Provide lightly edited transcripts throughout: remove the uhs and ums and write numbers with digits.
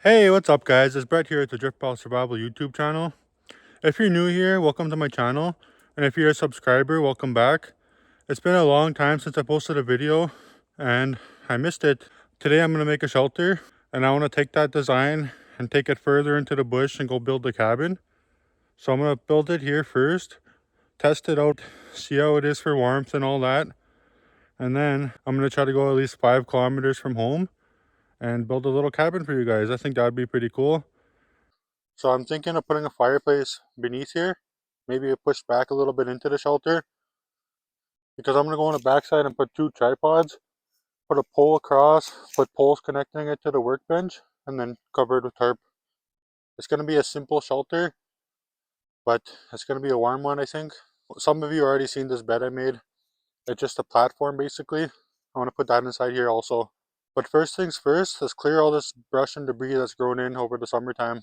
Hey, what's up guys? It's Brett here at the Driftpile Survival YouTube channel. If you're new here, welcome to my channel. And if you're a subscriber, welcome back. It's been a long time since I posted a video and I missed it. Today I'm going to make a shelter and I want to take that design and take it further into the bush and go build the cabin. So I'm going to build it here first, test it out, see how it is for warmth and all that. And then I'm going to try to go at least 5 kilometers from home and build a little cabin for you guys. I think that would be pretty cool. So I'm thinking of putting a fireplace beneath here. Maybe push back a little bit into the shelter because I'm going to go on the backside and put 2 tripods, put a pole across, put poles connecting it to the workbench, and then cover it with tarp. It's going to be a simple shelter, but it's going to be a warm one, I think. Some of you already seen this bed I made. It's just a platform basically. I want to put that inside here also. But first things first, let's clear all this brush and debris that's grown in over the summertime.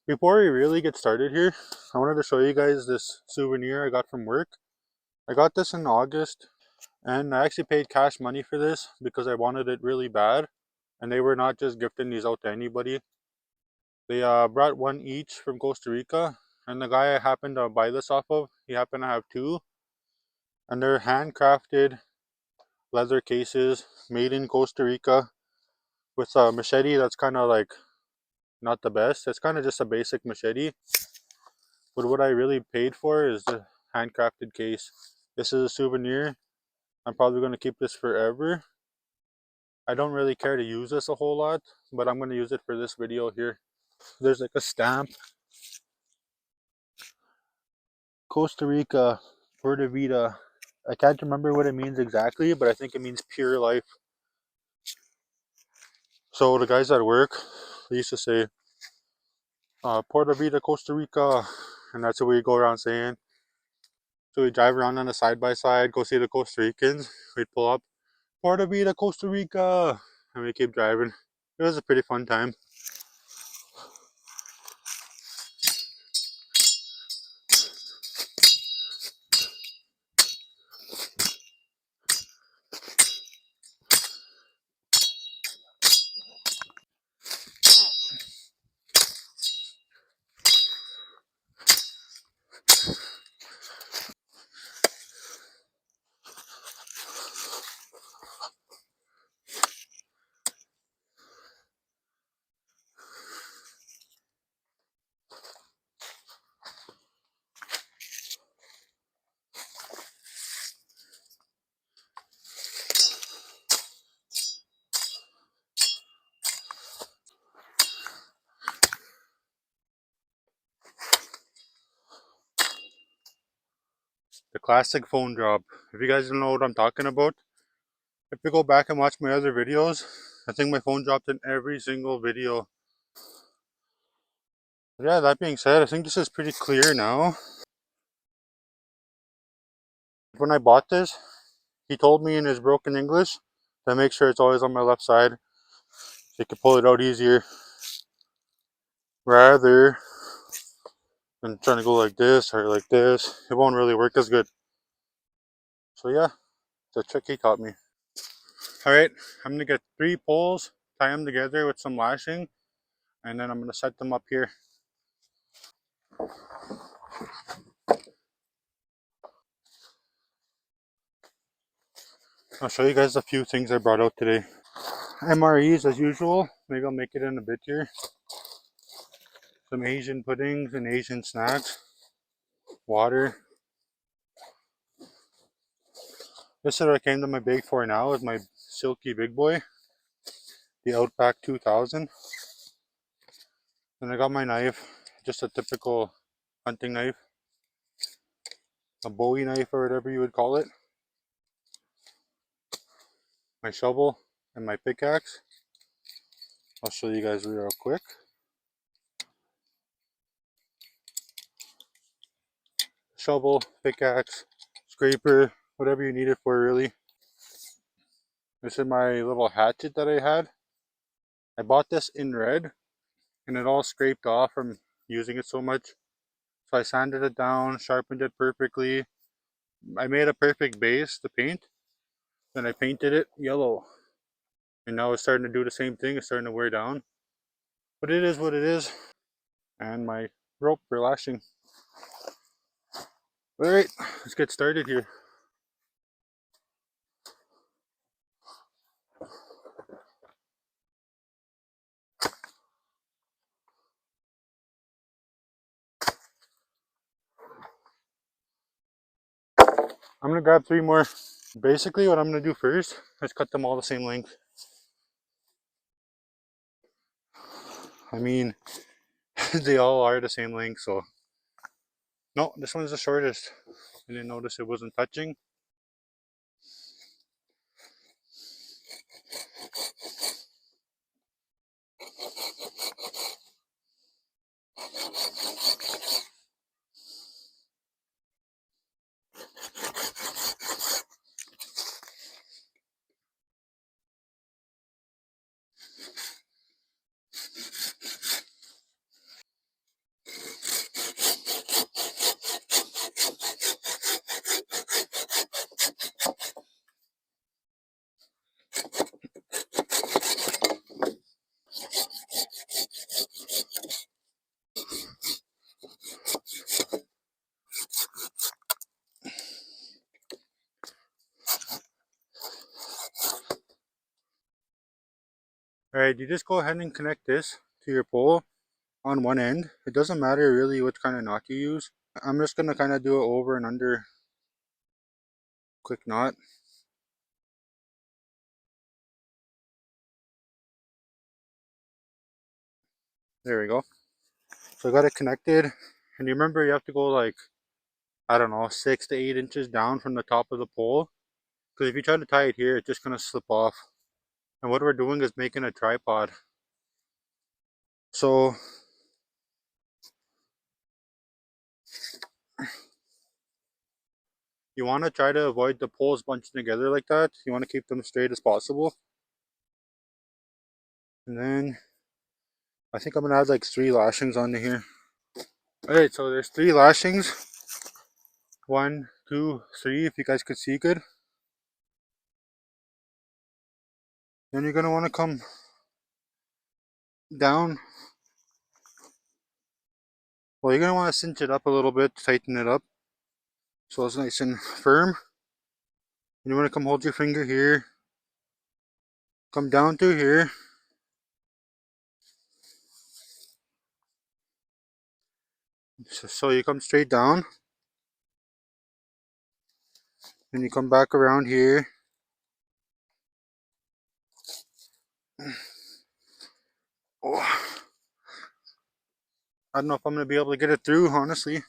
Before we really get started here, I wanted to show you guys this souvenir I got from work. I got this in August and I actually paid cash money for this because I wanted it really bad. And they were not just gifting these out to anybody. They brought one each from Costa Rica, and the guy I happened to buy this off of, he happened to have 2. And they're handcrafted leather cases made in Costa Rica with a machete that's kind of like not the best. It's kind of just a basic machete. But what I really paid for is the handcrafted case. This is a souvenir. I'm probably going to keep this forever. I don't really care to use this a whole lot, but I'm going to use it for this video here. There's like a stamp. Costa Rica, Puerto Vida. I can't remember what it means exactly, but I think it means pure life. So the guys at work, they used to say, Puerto Vida, Costa Rica. And that's what we go around saying. So we drive around on a side by side, go see the Costa Ricans. We'd pull up, Puerto Vida, Costa Rica. And we keep driving. It was a pretty fun time. The classic phone drop. If you guys don't know what I'm talking about, if you go back and watch my other videos, I think my phone dropped in every single video. Yeah, that being said, I think this is pretty clear now. When I bought this, he told me in his broken English to make sure it's always on my left side so you can pull it out easier rather than trying to go like this or like this. It won't really work as good. So yeah, it's a trick he taught me. Alright, I'm going to get 3 poles, tie them together with some lashing, and then I'm going to set them up here. I'll show you guys a few things I brought out today. MREs as usual, maybe I'll make it in a bit here. Some Asian puddings and Asian snacks. Water. This is what I came to my bag for now is my Silky Big Boy. The Outback 2000. And I got my knife, just a typical hunting knife. A Bowie knife or whatever you would call it. My shovel and my pickaxe. I'll show you guys real quick. Shovel, pickaxe, scraper, whatever you need it for really. This is my little hatchet that I had. I bought this in red and it all scraped off from using it so much. So I sanded it down, sharpened it perfectly. I made a perfect base to paint. Then I painted it yellow. And now it's starting to do the same thing. It's starting to wear down. But it is what it is. And my rope for lashing. Alright, let's get started here. I'm gonna grab 3 more. Basically what I'm gonna do first is cut them all the same length. I mean, they all are the same length, so. No, this one's the shortest. I didn't notice it wasn't touching. Alright, you just go ahead and connect this to your pole on one end. It doesn't matter really what kind of knot you use. I'm just gonna kind of do it over and under quick knot. There we go. So I got it connected, and you remember you have to go like, I don't know, 6 to 8 inches down from the top of the pole, because if you try to tie it here, it's just gonna slip off. And what we're doing is making a tripod. So you want to try to avoid the poles bunching together like that. You want to keep them straight as possible. And then I think I'm gonna add like 3 lashings onto here. Alright, so there's 3 lashings. 1, 2, 3, if you guys could see good. Then you're gonna want to come down. Well, you're gonna want to cinch it up a little bit, tighten it up so it's nice and firm. And you want to come hold your finger here, come down to here. So you come straight down, and you come back around here. Oh, I don't know if I'm gonna be able to get it through, honestly.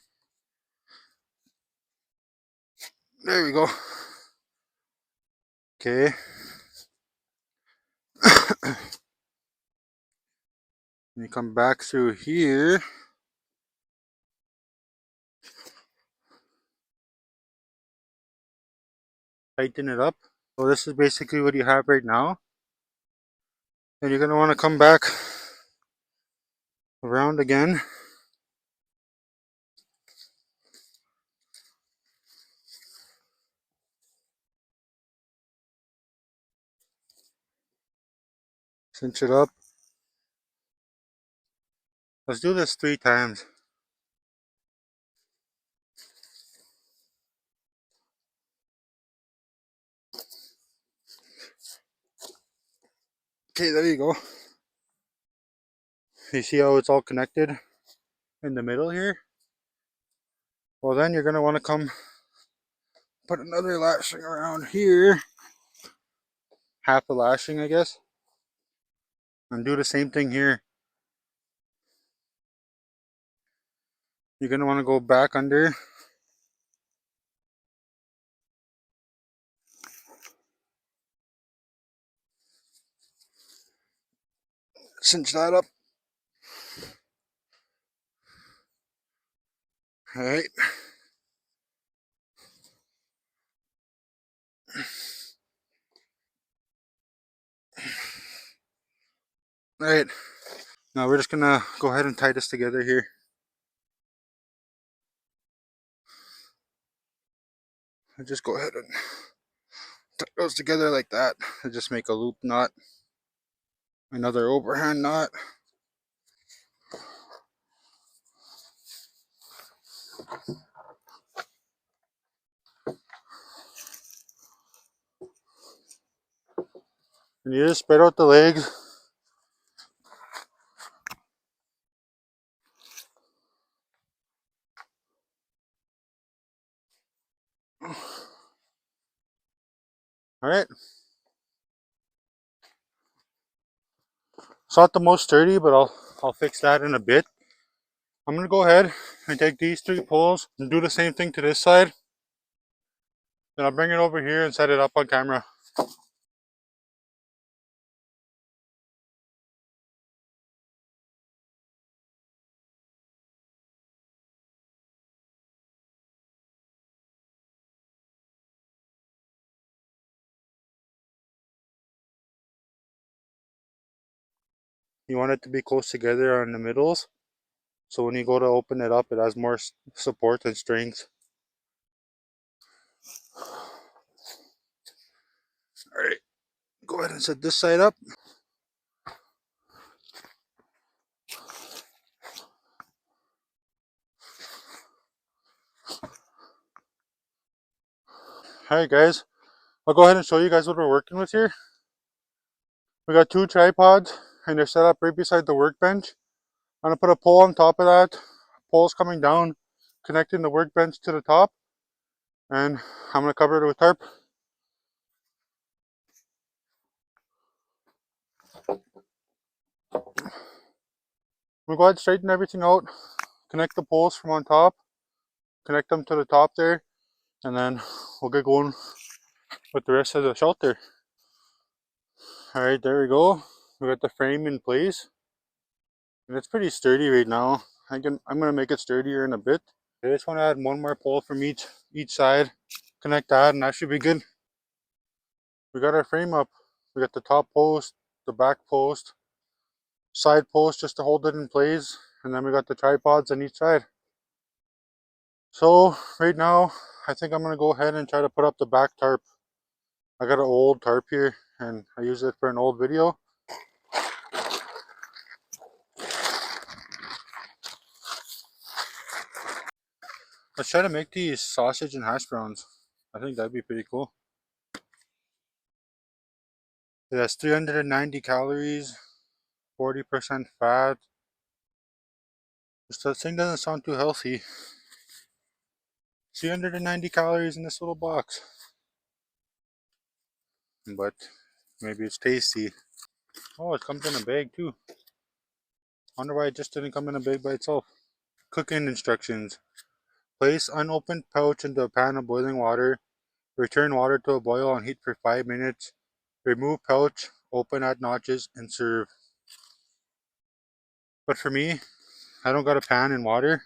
There we go. Okay. And you come back through here. Tighten it up. So this is basically what you have right now. And you're gonna want to come back around again. Cinch it up. Let's do this 3 times. Okay, there you go. You see how it's all connected in the middle here? Well, then you're gonna want to come put another lashing around here. Half a lashing, I guess. And do the same thing here. You're gonna want to go back under. Cinch that up. Alright. Alright. Now we're just gonna go ahead and tie this together here. And just go ahead and tie those together like that. And just make a loop knot. Another overhand knot. And you just spread out the legs. Alright. It's not the most sturdy, but I'll fix that in a bit. I'm gonna go ahead and take these 3 poles and do the same thing to this side. Then I'll bring it over here and set it up on camera. You want it to be close together on the middles, so when you go to open it up, it has more support and strength. Alright, go ahead and set this side up. Alright guys, I'll go ahead and show you guys what we're working with here. We got 2 tripods and they're set up right beside the workbench. I'm gonna put a pole on top of that. Poles coming down, connecting the workbench to the top. And I'm gonna cover it with tarp. We'll go ahead and straighten everything out, connect the poles from on top, connect them to the top there, and then we'll get going with the rest of the shelter. Alright, there we go. We got the frame in place. And it's pretty sturdy right now. I'm gonna make it sturdier in a bit. I just want to add 1 more pole from each side, connect that, and that should be good. We got our frame up. We got the top post, the back post, side post just to hold it in place, and then we got the tripods on each side. So right now, I think I'm gonna go ahead and try to put up the back tarp. I got an old tarp here, and I used it for an old video. Let's try to make these sausage and hash browns. I think that'd be pretty cool. It has 390 calories, 40% fat. This thing doesn't sound too healthy. 390 calories in this little box. But maybe it's tasty. Oh, it comes in a bag too. Wonder why it just didn't come in a bag by itself. Cooking instructions. Place unopened pouch into a pan of boiling water. Return water to a boil and heat for 5 minutes. Remove pouch, open at notches, and serve. But for me, I don't got a pan and water.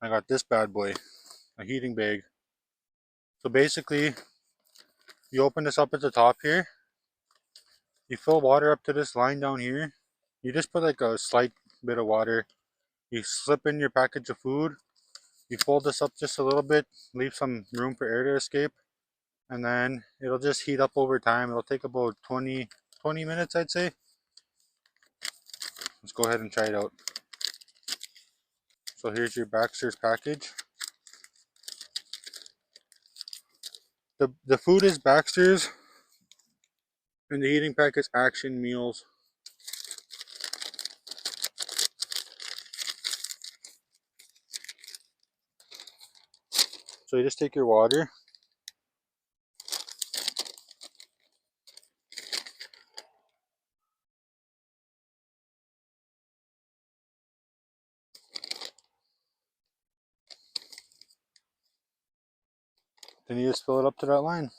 I got this bad boy, a heating bag. So basically, you open this up at the top here. You fill water up to this line down here. You just put like a slight bit of water. You slip in your package of food. You fold this up just a little bit, leave some room for air to escape, and then it'll just heat up over time. It'll take about 20 minutes, I'd say. Let's go ahead and try it out. So here's your Baxter's package. The food is Baxter's, and the heating pack is Action Meals. So you just take your water. Then you just fill it up to that line.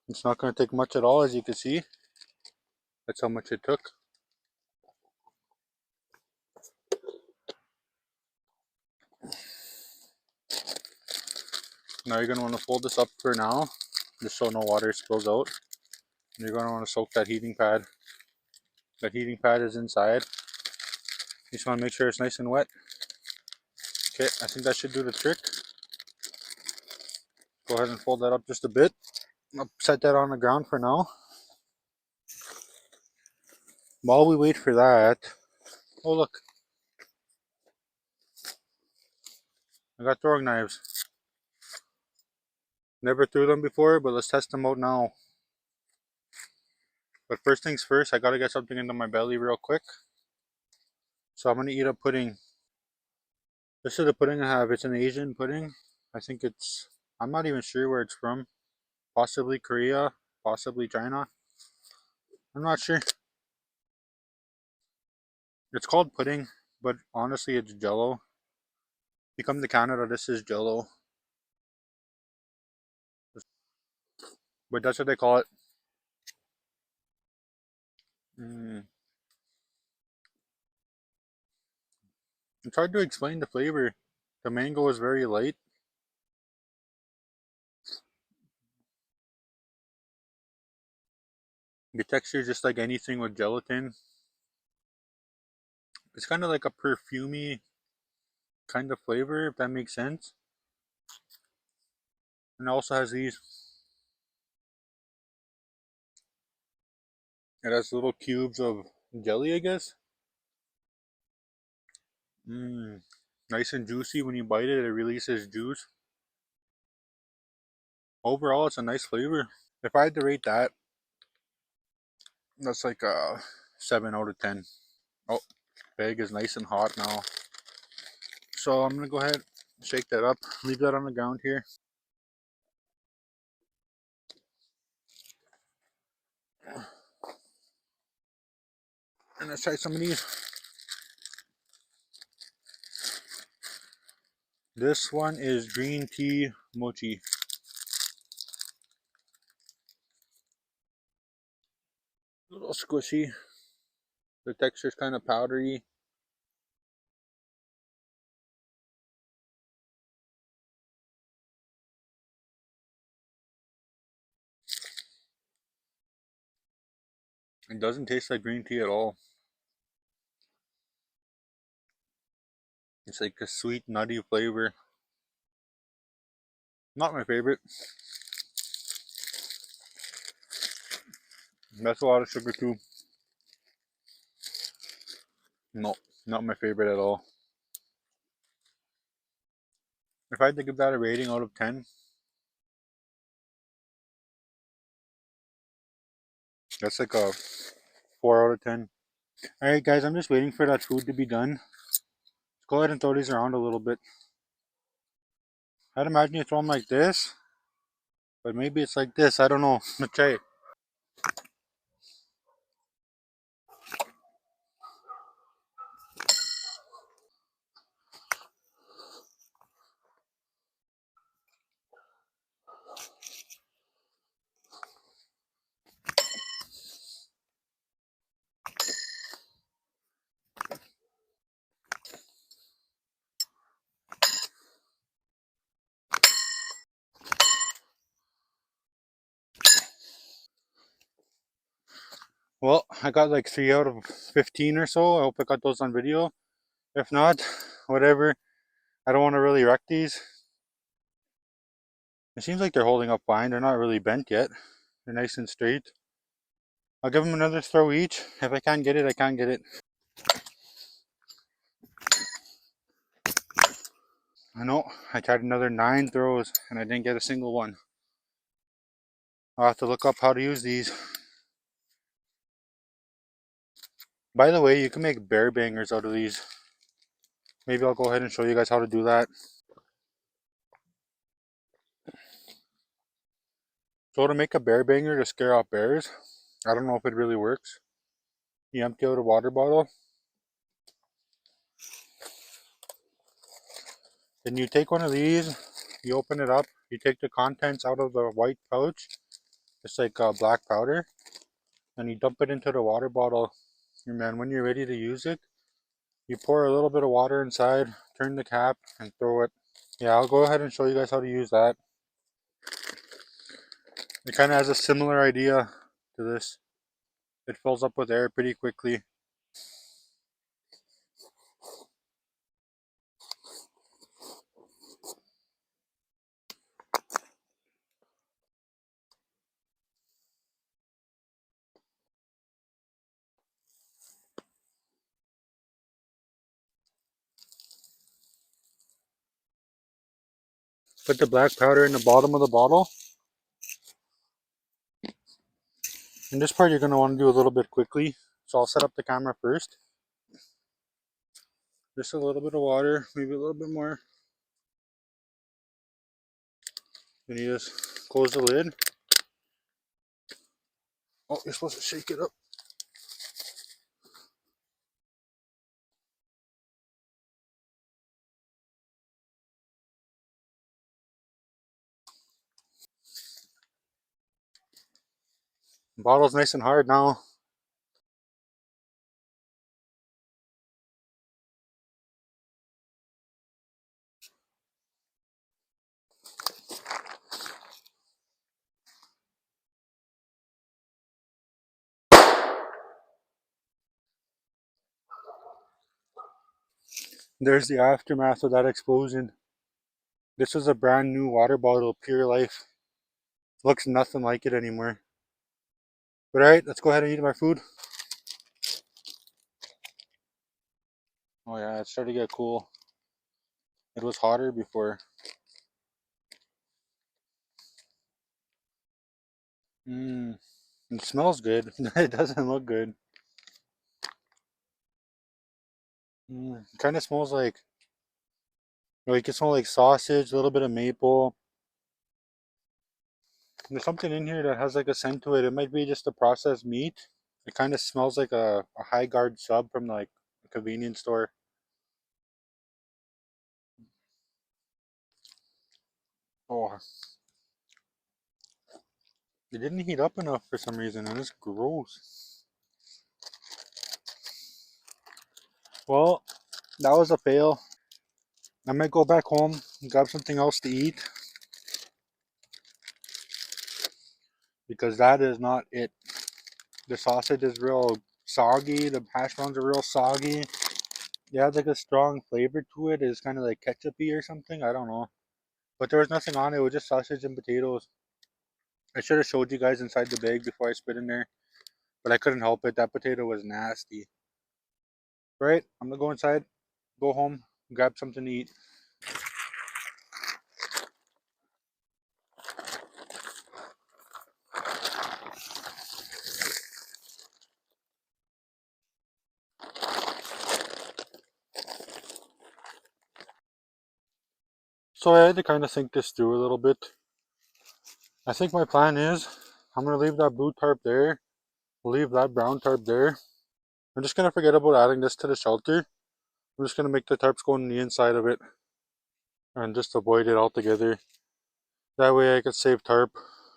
It's not going to take much at all, as you can see. That's how much it took. Now you're going to want to fold this up for now, just so no water spills out. And you're going to want to soak that heating pad. That heating pad is inside. You just want to make sure it's nice and wet. Okay, I think that should do the trick. Go ahead and fold that up just a bit. I'll set that on the ground for now. While we wait for that, oh look, I got throwing knives. Never threw them before, but let's test them out now. But first things first, I gotta get something into my belly real quick. So I'm gonna eat a pudding. This is the pudding I have. It's an Asian pudding. I think I'm not even sure where it's from. Possibly Korea, possibly China. I'm not sure. It's called pudding, but honestly it's jello. You come to Canada, this is jello. But that's what they call it. Mm. It's hard to explain the flavor. The mango is very light. The texture is just like anything with gelatin. It's kind of like a perfumey kind of flavor, if that makes sense. And it also has these. It has little cubes of jelly, I guess. Mmm. Nice and juicy. When you bite it, it releases juice. Overall, it's a nice flavor. If I had to rate that, that's like a 7 out of 10. Oh, egg is nice and hot now. So I'm gonna go ahead, shake that up, leave that on the ground here. And let's try some of these. This one is green tea mochi. A little squishy. The texture is kind of powdery. It doesn't taste like green tea at all. It's like a sweet, nutty flavor. Not my favorite. That's a lot of sugar too. No, not my favorite at all. If I had to give that a rating out of 10, that's like a 4 out of 10. Alright guys, I'm just waiting for that food to be done. Let's go ahead and throw these around a little bit. I'd imagine you throw them like this, but maybe it's like this. I don't know. Let's try it. Well, I got like 3 out of 15 or so. I hope I got those on video. If not, whatever. I don't want to really wreck these. It seems like they're holding up fine. They're not really bent yet. They're nice and straight. I'll give them another throw each. If I can't get it, I can't get it. I know, I tried another 9 throws and I didn't get a single one. I'll have to look up how to use these. By the way, you can make bear bangers out of these. Maybe I'll go ahead and show you guys how to do that. So to make a bear banger to scare off bears, I don't know if it really works. You empty out a water bottle. Then you take one of these, you open it up, you take the contents out of the white pouch. It's like black powder. And you dump it into the water bottle. And then when you're ready to use it, you pour a little bit of water inside, turn the cap, and throw it. Yeah, I'll go ahead and show you guys how to use that. It kind of has a similar idea to this. It fills up with air pretty quickly. Put the black powder in the bottom of the bottle. And this part you're going to want to do a little bit quickly. So I'll set up the camera first. Just a little bit of water, maybe a little bit more. Then you just close the lid. Oh, you're supposed to shake it up. The bottle's nice and hard now. There's the aftermath of that explosion. This was a brand new water bottle, Pure Life. Looks nothing like it anymore. But alright, let's go ahead and eat my food. Oh yeah, it's starting to get cool. It was hotter before. Mmm. It smells good. It doesn't look good. It kind of smells like it can smell like sausage, a little bit of maple. There's something in here that has like a scent to it. It might be just a processed meat. It kind of smells like a high guard sub from like a convenience store. Oh, it didn't heat up enough for some reason, and it's gross. Well, that was a fail. I might go back home and grab something else to eat because that is not it. The sausage is real soggy. The hash browns are real soggy. It has like a strong flavor to it. It's kind of like ketchupy or something. I don't know. But there was nothing on it. It was just sausage and potatoes. I should have showed you guys inside the bag before I spit in there. But I couldn't help it. That potato was nasty. Right? I'm going to go inside, go home, grab something to eat. So I had to kind of think this through a little bit. I think my plan is I'm going to leave that blue tarp there. Leave that brown tarp there. I'm just going to forget about adding this to the shelter. I'm just going to make the tarps go on the inside of it and just avoid it altogether. That way I could save tarp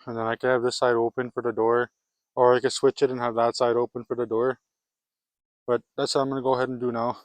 and then I could have this side open for the door, or I could switch it and have that side open for the door. But that's what I'm going to go ahead and do now.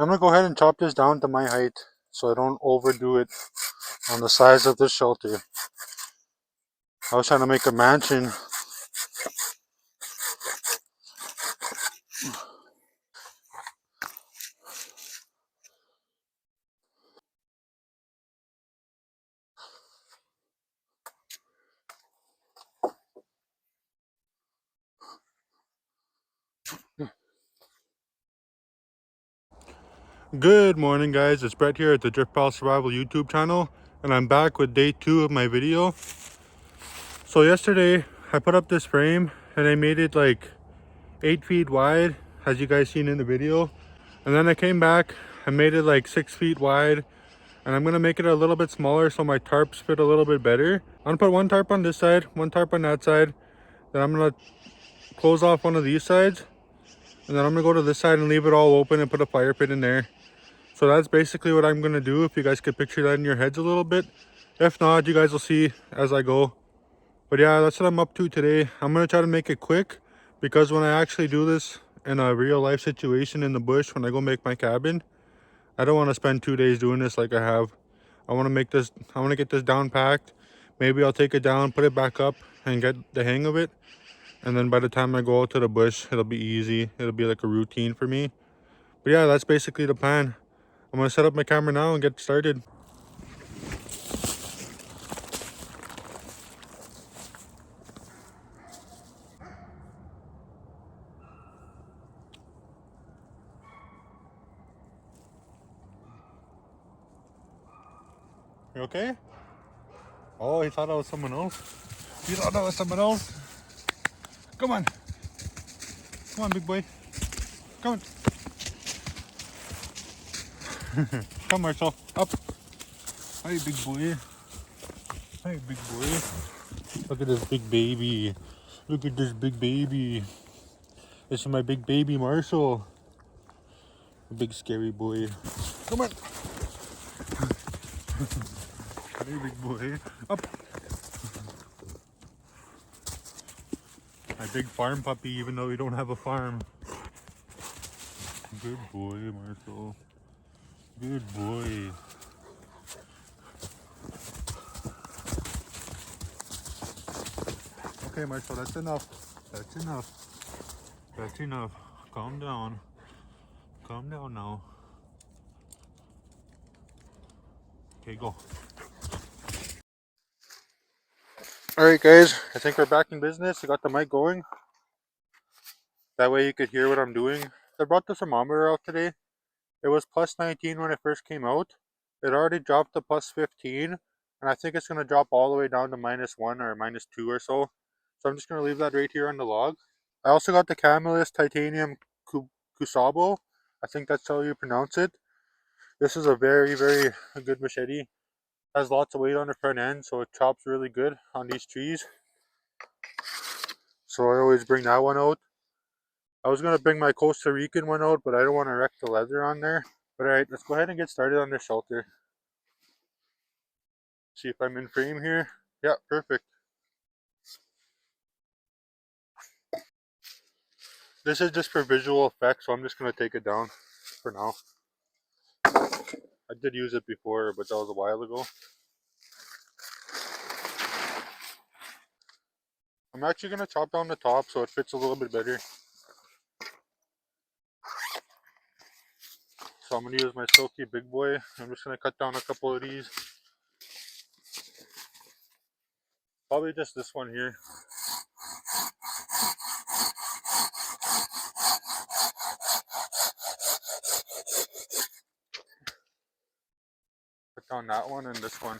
I'm going to go ahead and chop this down to my height so I don't overdo it on the size of this shelter. I was trying to make a mansion. Good morning guys, it's Brett here at the Driftpile Survival YouTube channel, and I'm back with day 2 of my video. So yesterday I put up this frame and I made it like 8 feet wide, as you guys seen in the video. And then I came back, I made it like 6 feet wide, and I'm gonna make it a little bit smaller so my tarps fit a little bit better. I'm gonna put one tarp on this side, one tarp on that side. Then I'm gonna close off one of these sides, and then I'm gonna go to this side and leave it all open and put a fire pit in there. So that's basically what I'm gonna do, if you guys could picture that in your heads a little bit. If not, you guys will see as I go. But yeah, that's what I'm up to today. I'm gonna try to make it quick because when I actually do this, in a real life situation in the bush when I go make my cabin. I don't want to spend 2 days doing this like I have. I want to get this down packed. Maybe I'll take it down, put it back up, and get the hang of it. And then by the time I go out to the bush, it'll be easy. It'll be like a routine for me. But yeah, that's basically the plan. I'm gonna set up my camera now and get started. You okay? Oh, he thought that was someone else. He thought that was someone else. Come on. Come on, big boy. Come on. Come, Marshall. Up. Hi, big boy. Hi, big boy. Look at this big baby. Look at this big baby. This is my big baby, Marshall. Big scary boy. Come on. Hey, big boy. Up. My big farm puppy, even though we don't have a farm. Good boy, Marshall. Good boy. Okay, Marshall, that's enough. That's enough. That's enough. Calm down. Calm down now. Okay, go. Alright guys, I think we're back in business. I got the mic going. That way you could hear what I'm doing. I brought the thermometer out today. It was plus 19 when it first came out. It already dropped to plus 15. And I think it's going to drop all the way down to -1 or -2 or so. So I'm just going to leave that right here on the log. I also got the Camelus Titanium Kusabo. I think that's how you pronounce it. This is a very, very good machete. Has lots of weight on the front end, so it chops really good on these trees. So I always bring that one out. I was going to bring my Costa Rican one out, but I don't want to wreck the leather on there. But alright, let's go ahead and get started on this shelter. See if I'm in frame here. Yeah, perfect. This is just for visual effect, so I'm just going to take it down for now. I did use it before, but that was a while ago. I'm actually going to chop down the top so it fits a little bit better. So I'm going to use my silky big boy. I'm just going to cut down a couple of these. Probably just this one here. Cut down that one and this one.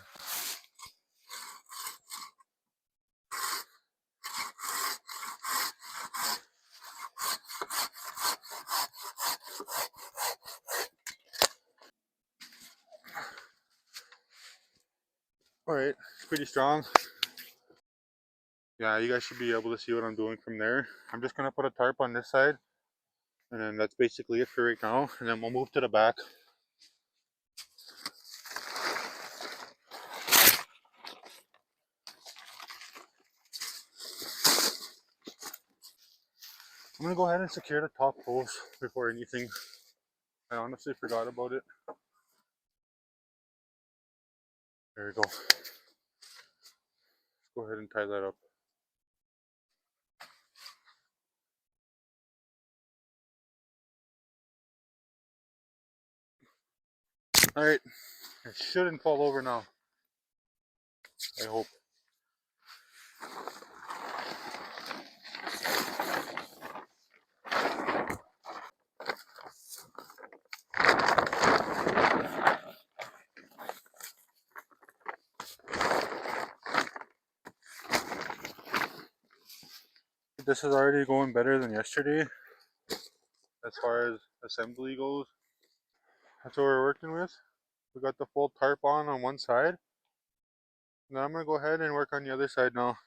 Alright, it's pretty strong. Yeah, you guys should be able to see what I'm doing from there. I'm just going to put a tarp on this side. And then that's basically it for right now. And then we'll move to the back. I'm going to go ahead and secure the top post before anything. I honestly forgot about it. There we go. Let's go ahead and tie that up. Alright, it shouldn't fall over now. I hope. This is already going better than yesterday as far as assembly goes. That's what we're working with. We got the full tarp on one side. Now I'm going to go ahead and work on the other side now.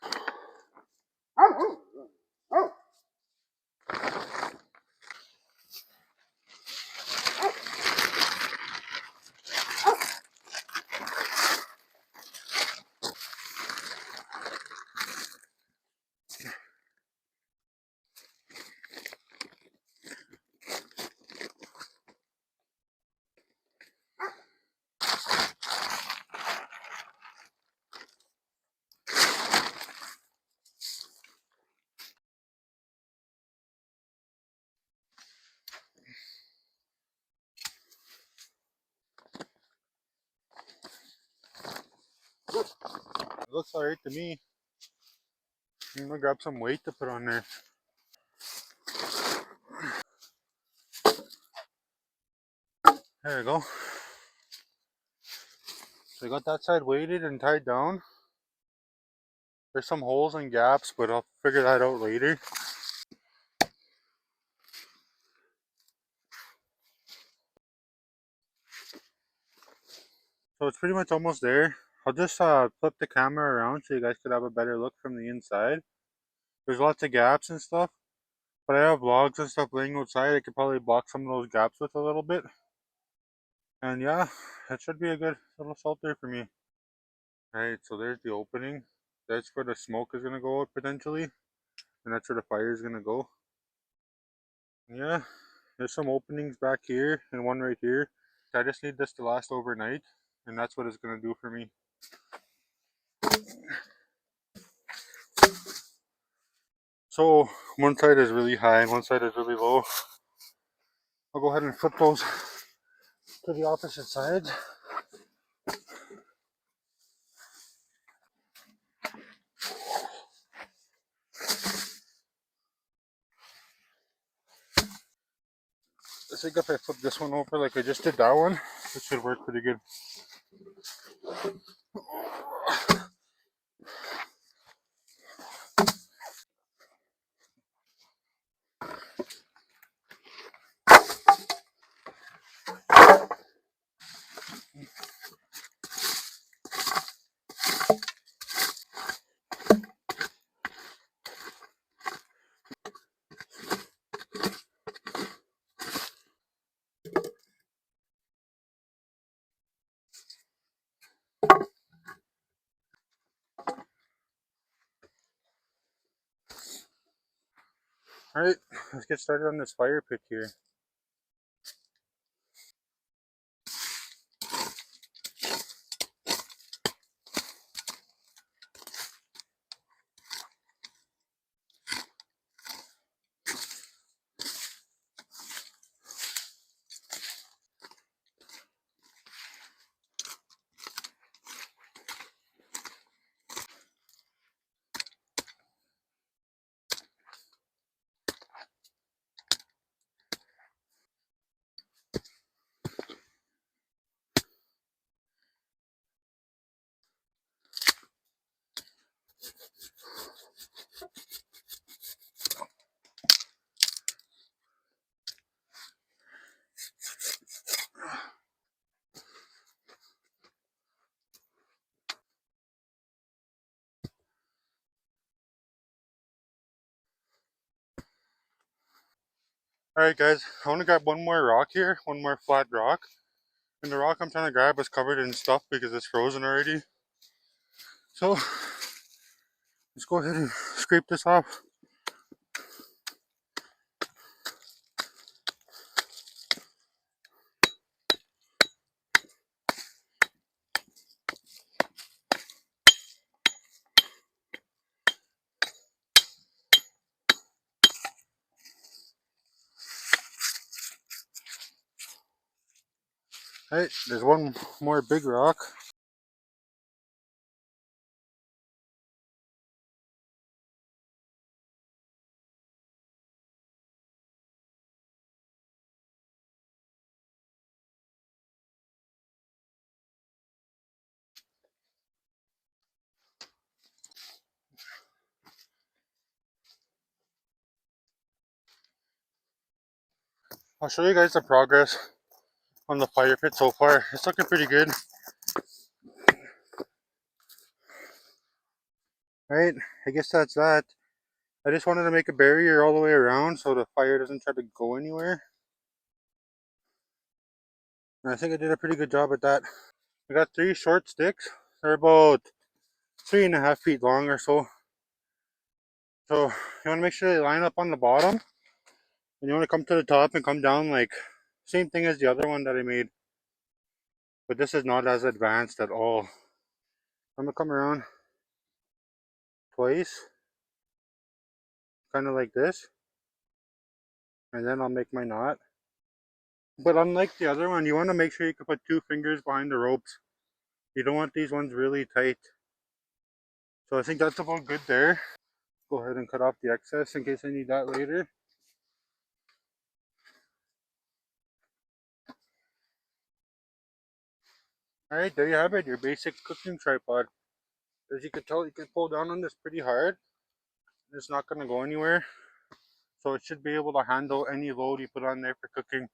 looks alright to me. I'm gonna grab some weight to put on there. There we go. So I got that side weighted and tied down. There's some holes and gaps, but I'll figure that out later. So it's pretty much almost there. I'll just flip the camera around so you guys could have a better look from the inside. There's lots of gaps and stuff, but I have logs and stuff laying outside. I could probably block some of those gaps with a little bit. And yeah, that should be a good little shelter for me. Alright, so there's the opening. That's where the smoke is going to go out potentially. And that's where the fire is going to go. Yeah, there's some openings back here and one right here. I just need this to last overnight. And that's what it's going to do for me. So one side is really high and one side is really low. I'll go ahead and flip those to the opposite sides. I think if I flip this one over like I just did that one, it should work pretty good. Alright, let's get started on this fire pit here. Alright guys, I want to grab one more rock here, one more flat rock. And the rock I'm trying to grab is covered in stuff because it's frozen already. So, let's go ahead and scrape this off. Alright, there's one more big rock. I'll show you guys the progress on the fire pit so far. It's looking pretty good. Alright, I guess that's that. I just wanted to make a barrier all the way around so the fire doesn't try to go anywhere. And I think I did a pretty good job at that. I got 3 short sticks. They're about 3.5 feet long or so. So you want to make sure they line up on the bottom. And you want to come to the top and come down like same thing as the other one that I made. But this is not as advanced at all. I'm going to come around twice. Kind of like this. And then I'll make my knot. But unlike the other one, you want to make sure you can put 2 fingers behind the ropes. You don't want these ones really tight. So I think that's about good there. Go ahead and cut off the excess in case I need that later. Alright, there you have it, your basic cooking tripod. As you can tell, you can pull down on this pretty hard. It's not going to go anywhere. So it should be able to handle any load you put on there for cooking.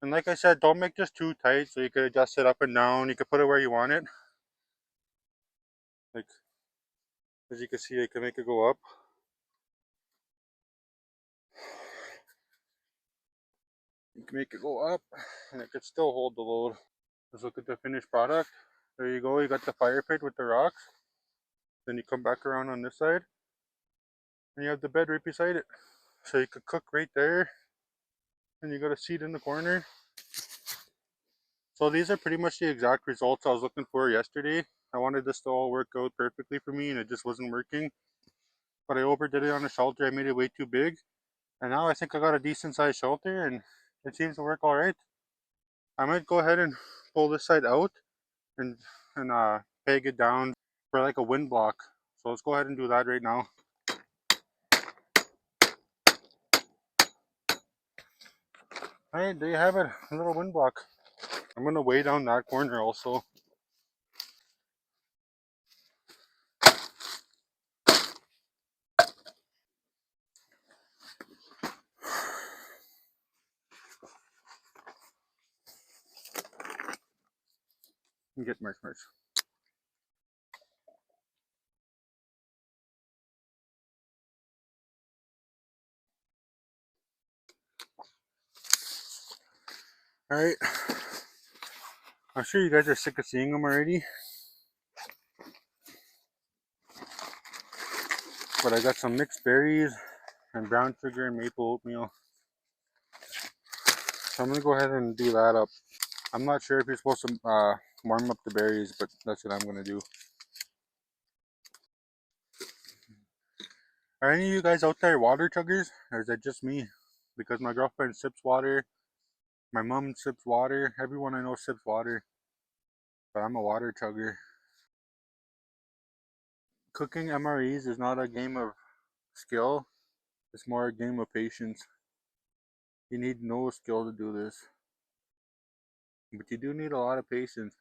And like I said, don't make this too tight so you can adjust it up and down. You can put it where you want it. Like, as you can see, I can make it go up. You can make it go up and it can still hold the load. Let's look at the finished product. There you go, you got the fire pit with the rocks. Then you come back around on this side and you have the bed right beside it. So you could cook right there. And you got a seat in the corner. So these are pretty much the exact results I was looking for yesterday. I wanted this to all work out perfectly for me and it just wasn't working. But I overdid it on the shelter. I made it way too big. And now I think I got a decent sized shelter and it seems to work alright. I might go ahead and pull this side out and peg it down for like a wind block. So let's go ahead and do that right now. Alright, there you have it, a little wind block. I'm gonna weigh down that corner also. And get merch. Alright, I'm sure you guys are sick of seeing them already. But I got some mixed berries and brown sugar and maple oatmeal. So I'm gonna go ahead and do that up. I'm not sure if you're supposed to warm up the berries, but that's what I'm gonna do. Are any of you guys out there water chuggers? Or is it just me? Because my girlfriend sips water, my mom sips water, everyone I know sips water. But I'm a water chugger. Cooking MREs is not a game of skill, it's more a game of patience. You need no skill to do this. But you do need a lot of patience.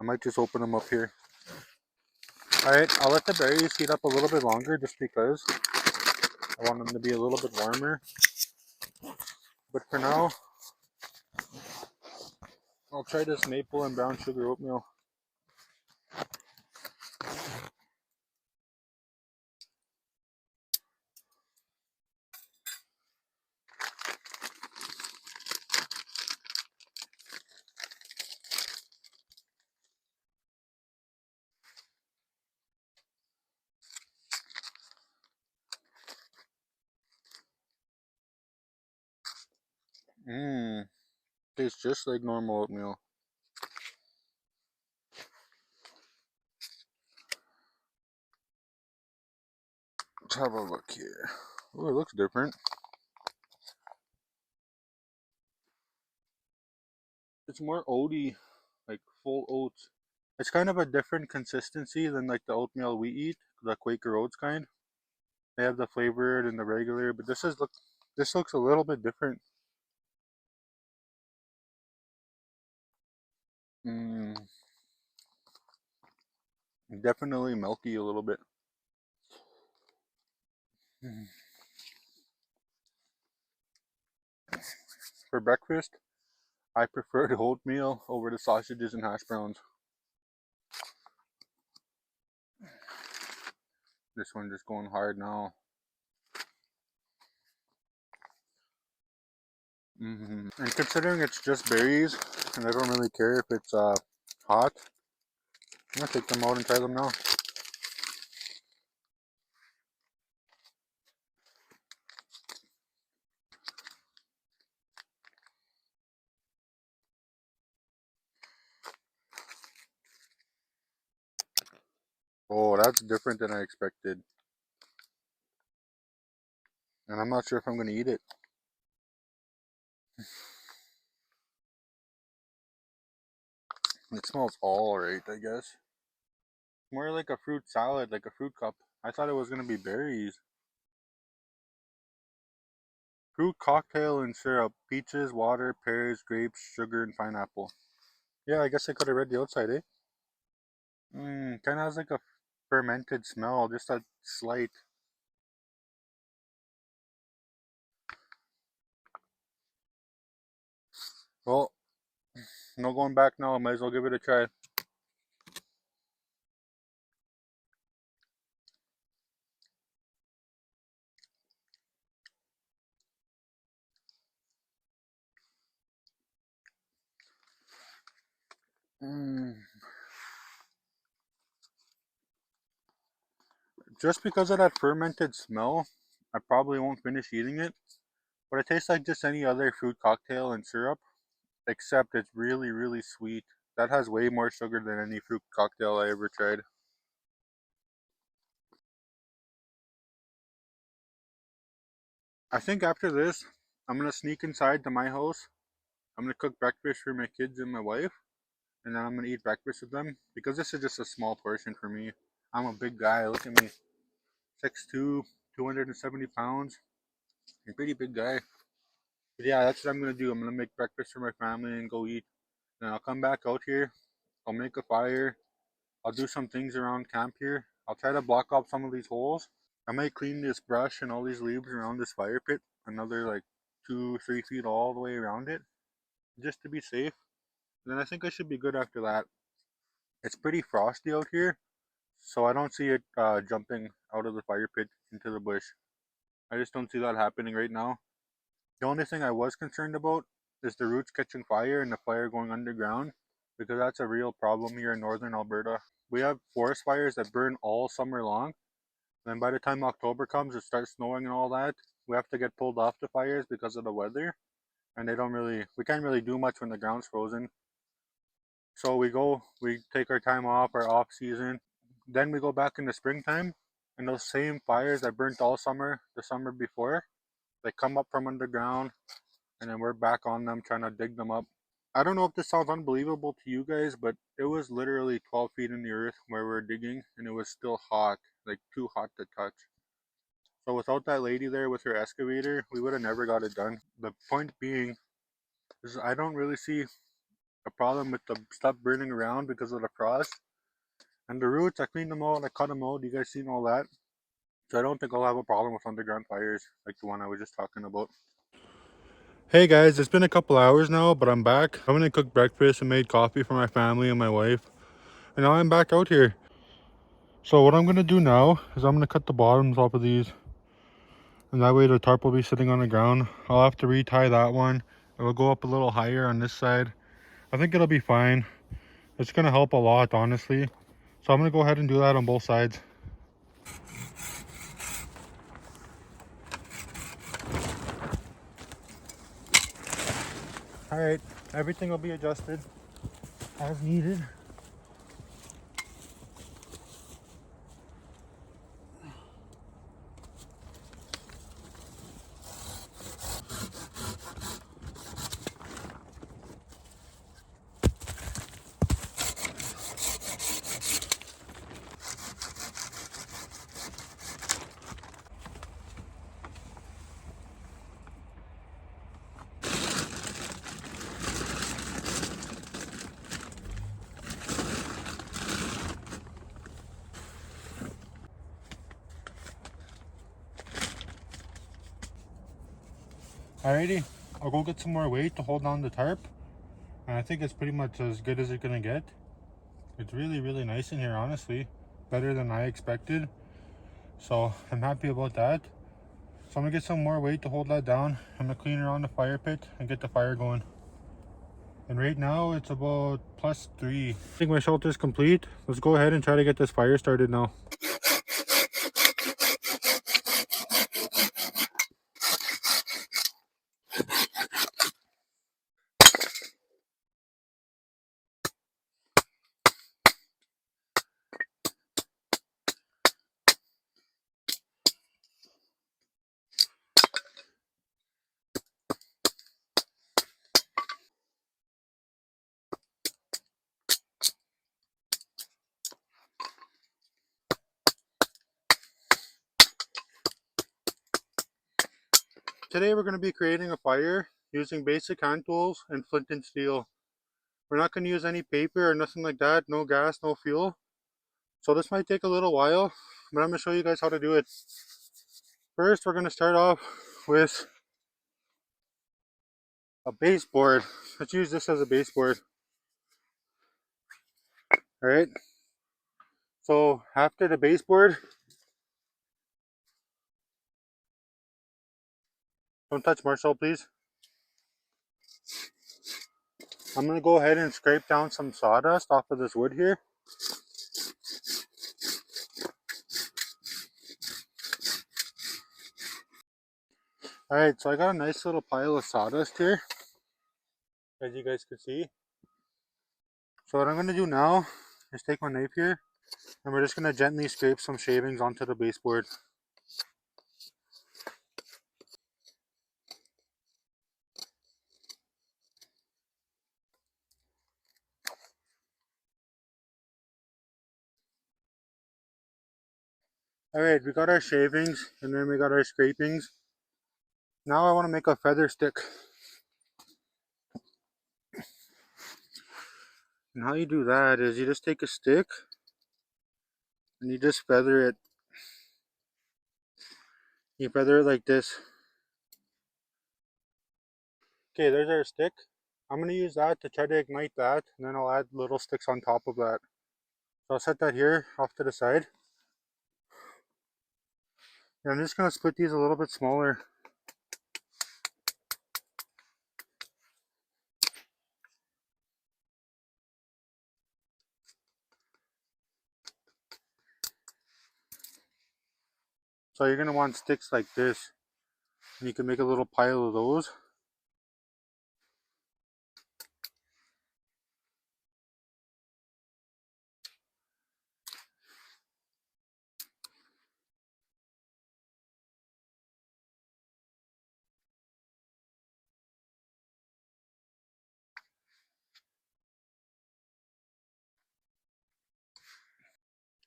I might just open them up here. Alright, I'll let the berries heat up a little bit longer just because I want them to be a little bit warmer. But for now, I'll try this maple and brown sugar oatmeal. Mmm, tastes just like normal oatmeal. Let's have a look here. Oh, it looks different. It's more oaty, like full oats. It's kind of a different consistency than like the oatmeal we eat, the Quaker Oats kind. They have the flavored and the regular, but this looks a little bit different. Mmm, definitely milky a little bit. Mm. For breakfast, I prefer the oatmeal over the sausages and hash browns. This one just going hard now. And considering it's just berries, and I don't really care if it's hot, I'm gonna take them out and try them now. Oh, that's different than I expected. And I'm not sure if I'm gonna eat it. It smells alright, I guess. more like a fruit salad, like a fruit cup. I thought it was gonna be berries. Fruit cocktail and syrup. Peaches, water, pears, grapes, sugar, and pineapple. Yeah, I guess I could have read the outside, eh? Kind of has like a fermented smell, just a slight. Well, no going back now. I might as well give it a try. Mm. Just because of that fermented smell, I probably won't finish eating it. But it tastes like just any other fruit cocktail and syrup, except it's really, really sweet. That has way more sugar than any fruit cocktail I ever tried. I think after this, I'm gonna sneak inside to my house. I'm gonna cook breakfast for my kids and my wife, and then I'm gonna eat breakfast with them because this is just a small portion for me. I'm a big guy. Look at me, 6'2", 270 pounds. I'm a pretty big guy. But yeah, that's what I'm gonna do. I'm gonna make breakfast for my family and go eat. Then I'll come back out here. I'll make a fire. I'll do some things around camp here. I'll try to block off some of these holes. I might clean this brush and all these leaves around this fire pit, another like 2, 3 feet all the way around it, just to be safe. And then I think I should be good after that. It's pretty frosty out here, so I don't see it jumping out of the fire pit into the bush. I just don't see that happening right now. The only thing I was concerned about is the roots catching fire and the fire going underground, because that's a real problem here in northern Alberta. We have forest fires that burn all summer long. Then by the time October comes, it starts snowing and all that. We have to get pulled off the fires because of the weather, and we can't really do much when the ground's frozen. So we take our time off, our off season. Then we go back in the springtime, and those same fires that burnt all summer, the summer before, they come up from underground, and then we're back on them trying to dig them up. I don't know if this sounds unbelievable to you guys, but it was literally 12 feet in the earth where we were digging, and it was still hot, like too hot to touch. So without that lady there with her excavator, we would have never got it done. The point being is I don't really see a problem with the stuff burning around because of the frost. And the roots, I cleaned them out, I cut them out. You guys seen all that? So I don't think I'll have a problem with underground fires like the one I was just talking about. Hey guys, it's been a couple hours now, but I'm back. I'm gonna cook breakfast and made coffee for my family and my wife. And now I'm back out here. So what I'm gonna do now is I'm gonna cut the bottoms off of these, and that way the tarp will be sitting on the ground. I'll have to retie that one. It'll go up a little higher on this side. I think it'll be fine. It's gonna help a lot, honestly. So I'm gonna go ahead and do that on both sides. All right, everything will be adjusted as needed. Alrighty, I'll go get some more weight to hold down the tarp. And I think it's pretty much as good as it's gonna get. It's really, really nice in here, honestly. Better than I expected. So I'm happy about that. So I'm gonna get some more weight to hold that down. I'm gonna clean around the fire pit and get the fire going. And right now it's about +3. I think my shelter's complete. Let's go ahead and try to get this fire started now. Today we're going to be creating a fire using basic hand tools and flint and steel. We're not going to use any paper or nothing like that, no gas, no fuel. So this might take a little while, but I'm going to show you guys how to do it. First, we're going to start off with a baseboard. Let's use this as a baseboard. Alright, so after the baseboard, don't touch Marshall please. I'm going to go ahead and scrape down some sawdust off of this wood here. Alright, so I got a nice little pile of sawdust here, as you guys can see. So what I'm going to do now is take my knife here, and we're just going to gently scrape some shavings onto the baseboard. Alright, we got our shavings, and then we got our scrapings. Now I want to make a feather stick. And how you do that is you just take a stick, and you just feather it. You feather it like this. Okay, there's our stick. I'm going to use that to try to ignite that, and then I'll add little sticks on top of that. So I'll set that here off to the side. And I'm just going to split these a little bit smaller. So you're going to want sticks like this. And you can make a little pile of those.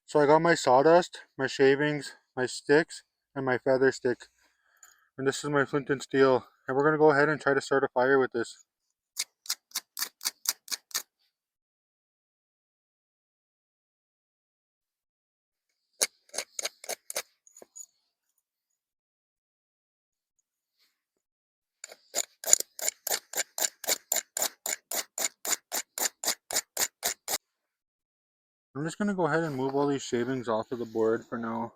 So I got my sawdust, my shavings, my sticks, and my feather stick. And this is my flint and steel. And we're going to go ahead and try to start a fire with this. I'm just going to go ahead and move all these shavings off of the board for now.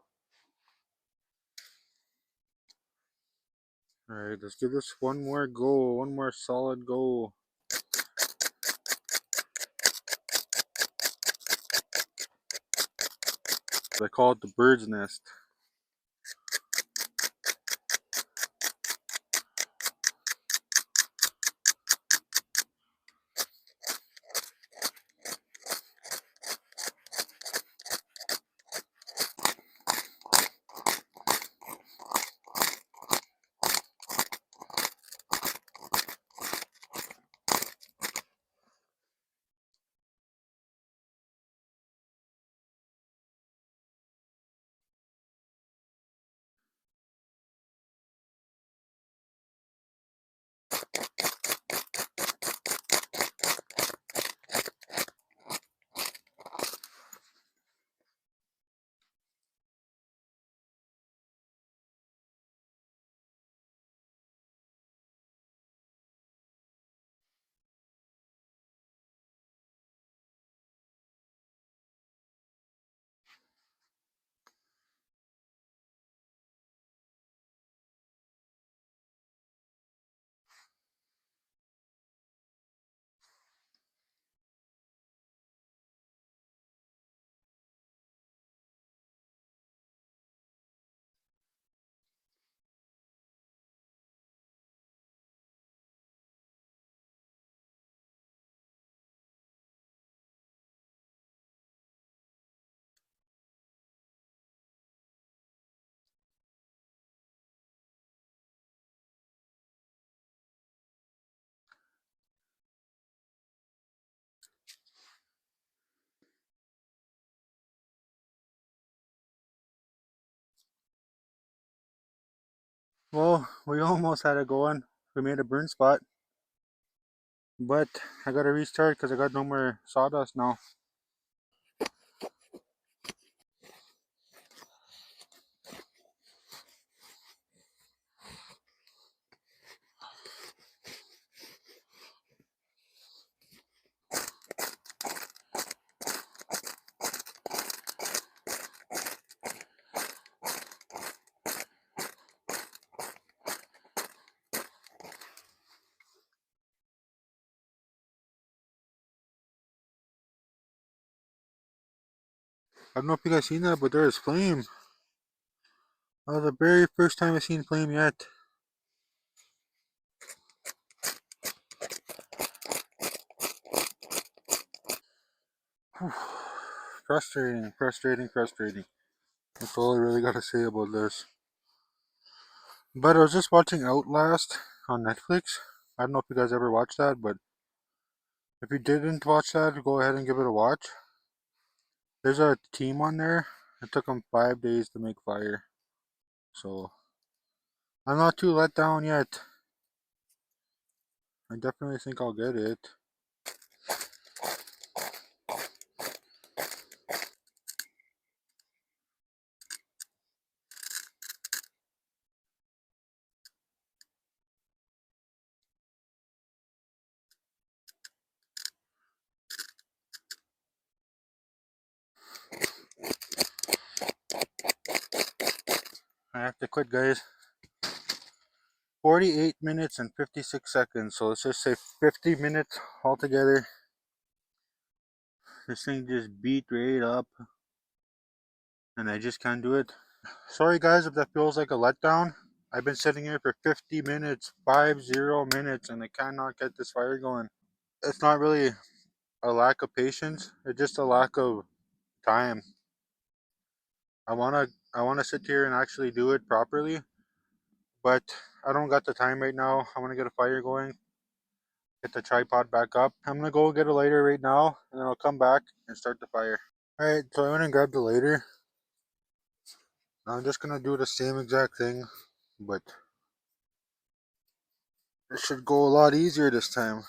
Alright, let's give this one more go, one more solid go. I call it the bird's nest. Well, we almost had it going. We made a burn spot, but I gotta restart because I got no more sawdust now. I don't know if you guys seen that, but there is flame. That was the very first time I seen flame yet. Frustrating, frustrating, frustrating. That's all I really gotta say about this. But I was just watching Outlast on Netflix. I don't know if you guys ever watched that, but if you didn't watch that, go ahead and give it a watch. There's a team on there. It took them 5 days to make fire. So I'm not too let down yet. I definitely think I'll get it. I have to quit, guys. 48 minutes and 56 seconds. So let's just say 50 minutes altogether. This thing just beat right up. And I just can't do it. Sorry, guys, if that feels like a letdown. I've been sitting here for 50 minutes, 50 minutes, and I cannot get this fire going. It's not really a lack of patience. It's just a lack of time. I wanna sit here and actually do it properly, but I don't got the time right now. I wanna get a fire going, get the tripod back up. I'm gonna go get a lighter right now, and then I'll come back and start the fire. Alright, so I went and grabbed the lighter. I'm just gonna do the same exact thing, but it should go a lot easier this time.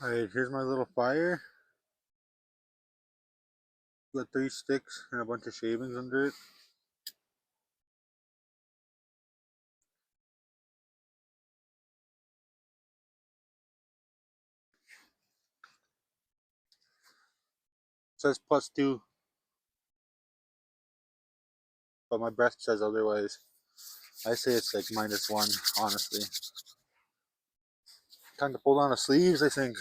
Alright, here's my little fire. Got 3 sticks and a bunch of shavings under it. It says +2, but my breath says otherwise. I say it's like -1, honestly. Time to pull down the sleeves, I think.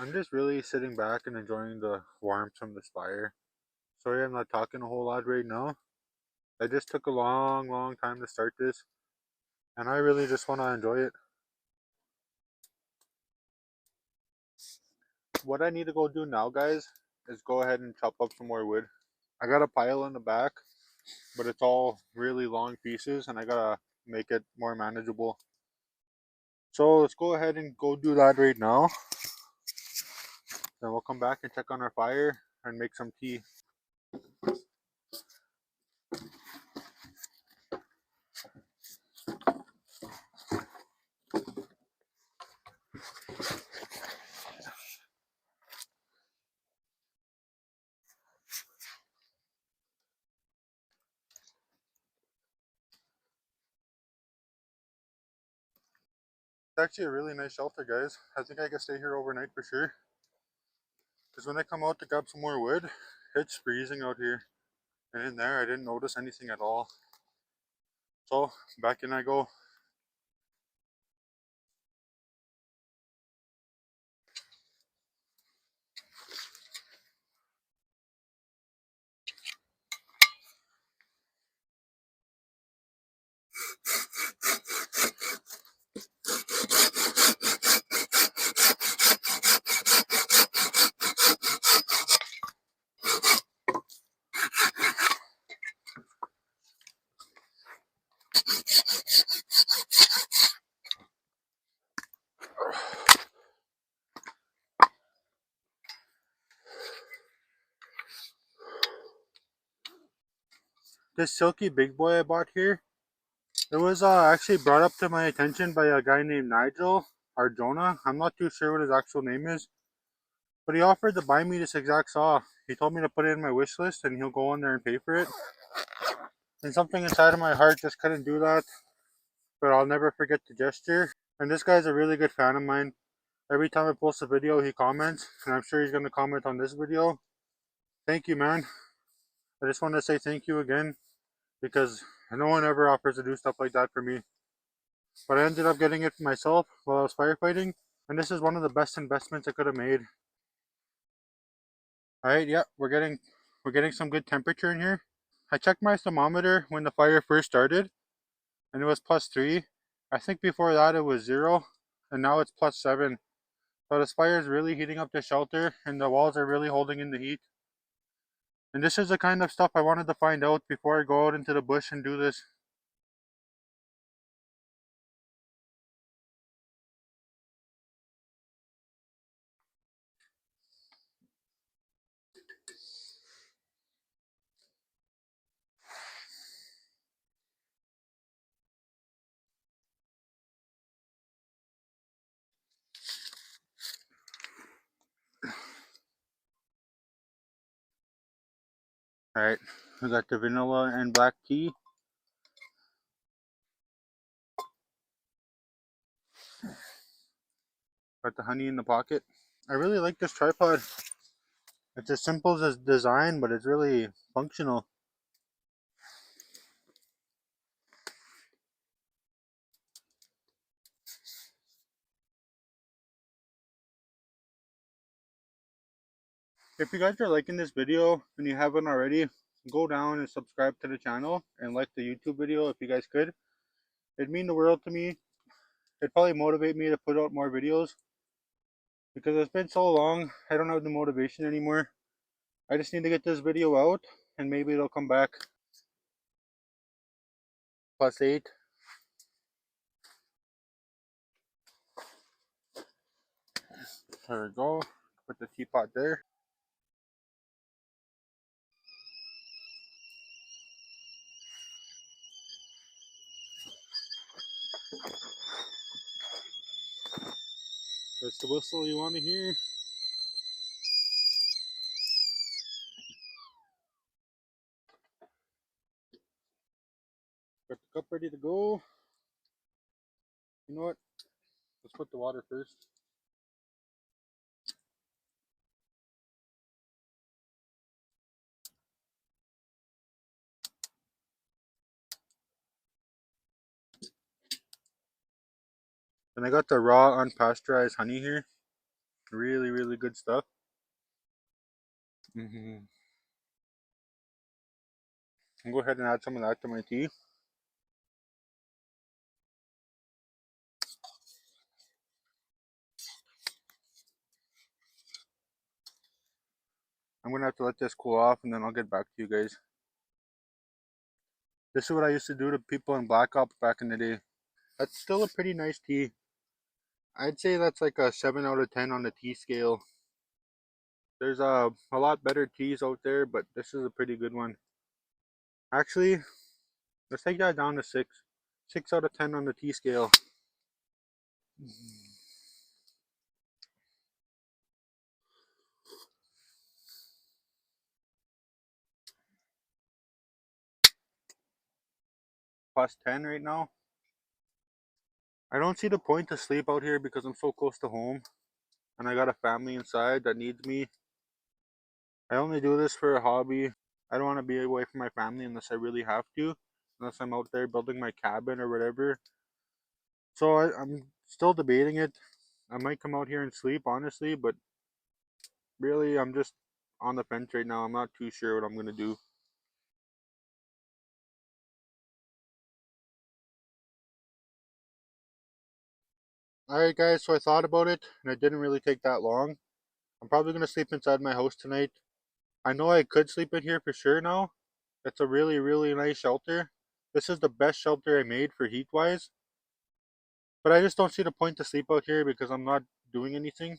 I'm just really sitting back and enjoying the warmth from this fire. Sorry I'm not talking a whole lot right now. I just took a long, long time to start this, and I really just want to enjoy it. What I need to go do now, guys, is go ahead and chop up some more wood. I got a pile in the back, but it's all really long pieces, and I gotta make it more manageable. So let's go ahead and go do that right now. Then we'll come back and check on our fire and make some tea. actually a really nice shelter, guys. I think I can stay here overnight for sure. Because when I come out to grab some more wood, it's freezing out here. And in there, I didn't notice anything at all. So, back in I go. This silky big boy I bought here, it was actually brought up to my attention by a guy named Nigel or Jonah. I'm not too sure what his actual name is, but he offered to buy me this exact saw. He told me to put it in my wish list and he'll go on there and pay for it. And something inside of my heart just couldn't do that, but I'll never forget the gesture. And this guy's a really good fan of mine. Every time I post a video, he comments, and I'm sure he's going to comment on this video. Thank you, man. I just want to say thank you again because no one ever offers to do stuff like that for me. But I ended up getting it for myself while I was firefighting, and this is one of the best investments I could have made. All right, yeah, we're getting some good temperature in here. I checked my thermometer when the fire first started, and it was +3. I think before that it was 0, and now it's +7. So this fire is really heating up the shelter, and the walls are really holding in the heat. And this is the kind of stuff I wanted to find out before I go out into the bush and do this. Alright, we got the vanilla and black tea. Got the honey in the pocket. I really like this tripod. It's as simple as design, but it's really functional. If you guys are liking this video and you haven't already, go down and subscribe to the channel and like the YouTube video if you guys could. It'd mean the world to me. It'd probably motivate me to put out more videos because it's been so long, I don't have the motivation anymore. I just need to get this video out and maybe it'll come back. +8. There we go. Put the teapot there. That's the whistle you want to hear. Got the cup ready to go. You know what? Let's put the water first. And I got the raw unpasteurized honey here. Really, really good stuff. I'll go ahead and add some of that to my tea. I'm gonna have to let this cool off and then I'll get back to you guys. This is what I used to do to people in Black Ops back in the day. That's still a pretty nice tea. I'd say that's like a 7 out of 10 on the tea scale. There's a lot better teas out there, but this is a pretty good one. Actually, let's take that down to 6. 6 out of 10 on the tea scale. +10 right now. I don't see the point to sleep out here because I'm so close to home and I got a family inside that needs me. I only do this for a hobby. I don't want to be away from my family unless I really have to, unless I'm out there building my cabin or whatever. So I'm still debating it. I might come out here and sleep, honestly, but really, I'm just on the fence right now. I'm not too sure what I'm gonna do. Alright, guys, so I thought about it, and it didn't really take that long. I'm probably gonna sleep inside my house tonight. I know I could sleep in here for sure now. It's a really, really nice shelter. This is the best shelter I made for heat wise. But I just don't see the point to sleep out here because I'm not doing anything.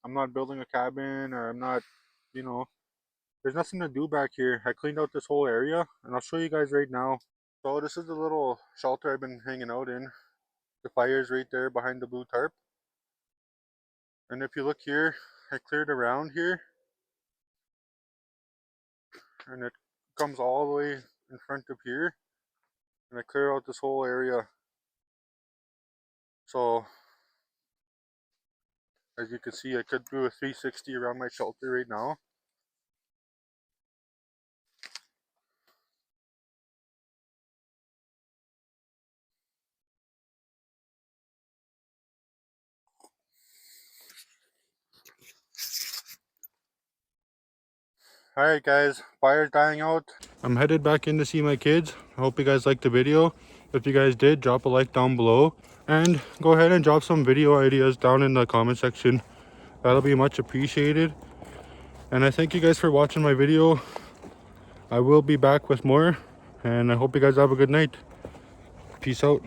I'm not building a cabin or I'm not, you know, there's nothing to do back here. I cleaned out this whole area and I'll show you guys right now. So this is the little shelter I've been hanging out in. The fire's right there behind the blue tarp. And if you look here, I cleared around here and it comes all the way in front of here. And I cleared out this whole area. So as you can see, I could do a 360 around my shelter right now. Alright guys, fire's dying out. I'm headed back in to see my kids. I hope you guys liked the video. If you guys did, drop a like down below. And go ahead and drop some video ideas down in the comment section. That'll be much appreciated. And I thank you guys for watching my video. I will be back with more. And I hope you guys have a good night. Peace out.